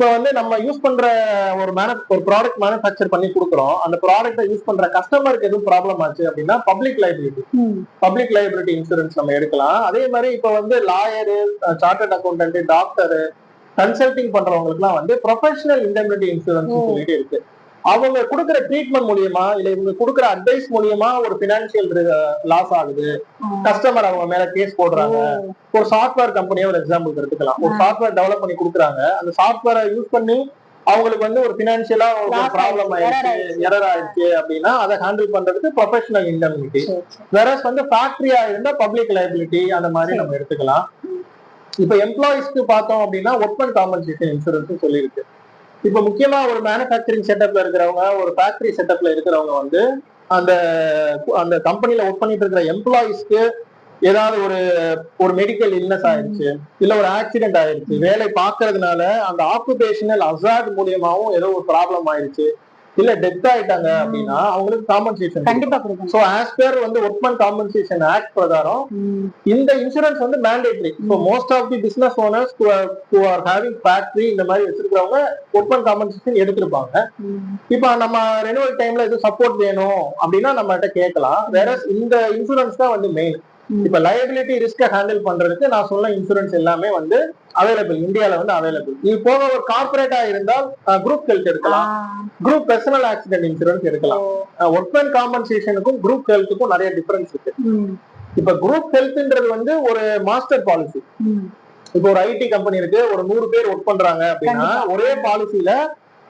இப்ப வந்து நம்ம யூஸ் பண்ற ஒரு ப்ராடக்ட் மேனுஃபேக்சர் பண்ணி கொடுக்குறோம். அந்த ப்ராடக்ட்டை யூஸ் பண்ற கஸ்டமருக்கு எதுவும் ப்ராப்ளம் ஆச்சு அப்படின்னா பப்ளிக் லைபிலிட்டி இன்சூரன்ஸ் நம்ம எடுக்கலாம். அதே மாதிரி இப்ப வந்து lawyer, chartered accountant, doctor, consulting பண்றவங்களுக்கு எல்லாம் வந்து ப்ரொஃபஷனல் இண்டெம்னிட்டி இன்சூரன்ஸ் சொல்லிட்டு இருக்கு. அவங்க கொடுக்குற ட்ரீட்மெண்ட் மூலியமா இல்ல இவங்க கொடுக்குற அட்வைஸ் மூலியமா ஒரு பினான்சியல் லாஸ் ஆகுது, கஸ்டமர் அவங்க மேல கேஸ் போடுறாங்க. ஒரு சாஃப்ட்வேர் கம்பெனியை ஒரு எக்ஸாம்பிள் எடுத்துக்கலாம். ஒரு சாஃப்ட்வேர் டெவலப் பண்ணி கொடுக்குறாங்க. அந்த சாஃப்ட்வேரை யூஸ் பண்ணி அவங்களுக்கு வந்து ஒரு பினான்சியலா ஒரு ப்ராப்ளம் ஆயிடுச்சு, எரர் ஆயிடுச்சு அப்படின்னா அதை ஹேண்டில் பண்றதுக்கு ப்ரொஃபஷனல் இண்டெம்னிட்டி. வேற வந்து ஃபேக்டரியா இருந்தா பப்ளிக் லைபிலிட்டி அந்த மாதிரி நம்ம எடுத்துக்கலாம். இப்ப எம்ப்ளாயிஸ்க்கு பார்த்தோம் அப்படின்னா ஒர்க்மேன் காம்பன்சேஷன் இன்சூரன்ஸ் சொல்லியிருக்கு. இப்ப முக்கியமா ஒரு மேனுஃபேக்சரிங் செட்டப்ல இருக்கிறவங்க, ஒரு ஃபேக்டரி செட்டப்ல இருக்கிறவங்க வந்து அந்த அந்த கம்பெனில ஒர்க் பண்ணிட்டு இருக்கிற எம்ப்ளாயிஸ்க்கு ஏதாவது ஒரு மெடிக்கல் இல்னஸ் ஆயிடுச்சு, இல்ல ஒரு ஆக்சிடென்ட் ஆயிடுச்சு, வேலை பார்க்கறதுனால அந்த ஆக்குபேஷனல் அசார்ட் மூலியமாவும் ஏதோ ஒரு ப்ராப்ளம் ஆயிடுச்சு, இல்ல டெத் ஆயிட்டாங்க அப்படின்னா அவங்களுக்கு காம்பன்சேஷன் கண்டிப்பா கொடுக்கும். சோ ஆஸ் பெர் வந்து ஒர்க்மேன் காம்பன்சேஷன் ஆக்ட் பிரகாரம் இந்த இன்சூரன்ஸ் வந்து மேண்டேட்டரி. இப்போ most of the business owners who are having factory இந்த மாதிரி வச்சிருக்கிறவங்க ஒர்க்மேன் காம்பன்சேஷன் எடுத்திருப்பாங்க. இப்ப நம்ம ரெனுவல் டைம்ல எதுவும் சப்போர்ட் வேணும் அப்படின்னா நம்ம கிட்ட கேட்கலாம். வேற இந்த இன்சூரன்ஸ் தான் வந்து மெயின். இப்ப லயபிலிட்டி ரிஸ்க ஹேண்டில் பண்றதுக்கு நான் சொன்ன இன்சூரன்ஸ் எல்லாமே வந்து அவைலபிள், இந்தியால வந்து அவைலபிள். இது போக ஒரு கார்பரேட்டா இருந்தால் குரூப் ஹெல்த் எடுக்கலாம், குரூப் பர்சனல் ஆக்சிடென்ட் இன்சூரன்ஸ் எடுக்கலாம். ஒர்க்மேன் காம்பன்சேஷனுக்கும் குரூப் ஹெல்த்துக்கும் நிறைய டிஃபரன்ஸ் இருக்கு. இப்ப குரூப் ஹெல்த்ன்றது வந்து ஒரு மாஸ்டர் பாலிசி. இப்ப ஒரு ஐடி கம்பெனி இருக்கு, ஒரு 100 பேர் ஒர்க் பண்றாங்க அப்படின்னா ஒரே பாலிசியில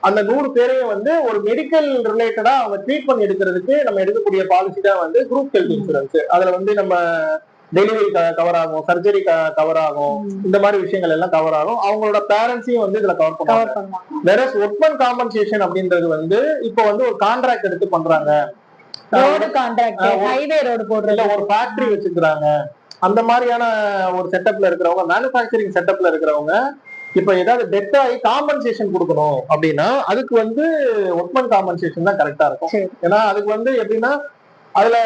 அந்த 100 பேரையும் வந்து ஒரு மெடிக்கல் ரிலேட்டடா அவங்க ட்ரீட்மெண்ட் எடுக்கிறதுக்கு நம்ம எடுக்கக்கூடிய பாலிசி தான் வந்து குரூப் ஹெல்த் இன்சூரன்ஸ். அதுல வந்து நம்ம டெலிவரி கவர் ஆகும், சர்ஜரி கவர் ஆகும், இந்த மாதிரி விஷயங்கள் எல்லாம் கவர் ஆகும். அவங்களோட பேரண்ட்ஸையும் வந்து இதுல கவர் பண்ணுவாங்க. வேற ஒர்க்மேன் காம்பன்சேஷன் அப்படின்றது வந்து இப்போ வந்து ஒரு கான்ட்ராக்ட் எடுத்து பண்றாங்க, ரோடு கான்ட்ராக்ட், ஹைவே ரோடு போடுறது, ஒரு ஃபேக்டரி வச்சிருக்காங்க, அந்த மாதிரியான ஒரு செட்டப்ல இருக்கிறவங்க, மேனுஃபேக்சரிங் செட்டப்ல இருக்கிறவங்க இப்ப ஏதாவது டெத் ஆகி காம்பன்சேஷன் கொடுக்கணும் அப்படின்னா அதுக்கு வந்து ஒர்க்மேன் காம்பன்சேஷன் தான் கரெக்டா இருக்கும். ஏன்னா அதுக்கு வந்து எப்படின்னா அதுல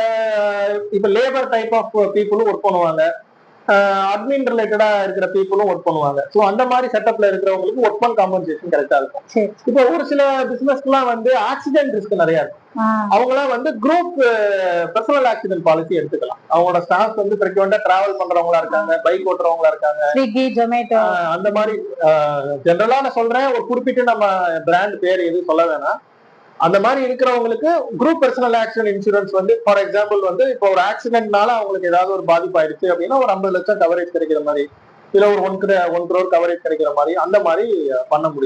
இப்ப லேபர் டைப் ஆஃப் பீப்புளும் ஒர்க் பண்ணுவாங்க, அட்மின் ரிலேட்டடா இருக்கிற பீப்புளும் ஒர்க் பண்ணுவாங்க. சோ அந்த மாதிரி செட்டப்ல இருக்கிறவங்களுக்கு ஒர்க்மேன் காம்பன்சேஷன் கரெக்டா இருக்கும். இப்ப ஒரு சில பிசினஸ்க்குலாம் வந்து ஆக்சிடென்ட் ரிஸ்க் நிறைய இருக்கும். அவங்களாம் வந்து குரூப் பர்சனல் ஆக்சிடென்ட் பாலிசி எடுத்துக்கலாம். அவங்களோட ஸ்டாஃப் வந்து ஃப்ரீக்வெண்டா டிராவல் பண்றவங்களா இருக்காங்க, பைக் ஓட்டுறவங்களா இருக்காங்க, ஸ்விக்கி, ஜொமேட்டோ அந்த மாதிரி ஜெனரலா நான் சொல்றேன், ஒரு குறிப்பிட்ட நம்ம பிராண்ட் பேர் எதுவும் சொல்ல வேணாம். அந்த மாதிரி இருக்கிறவங்களுக்கு குரூப் பர்சனல் ஆக்சிடென்ட் இன்சூரன்ஸ் வந்து ஃபார் எக்ஸாம்பிள் வந்து இப்போ ஒரு ஆக்சிடென்ட்னால அவங்களுக்கு ஏதாவது ஒரு பாதிப்பு ஆயிடுச்சு அப்படின்னா ஒரு 50 லட்சம் கவரேஜ் கிடைக்கிற மாதிரி, இல்ல ஒரு 1 crore கவரேஜ் கிடைக்கிற மாதிரி அந்த மாதிரி பண்ண முடியும்.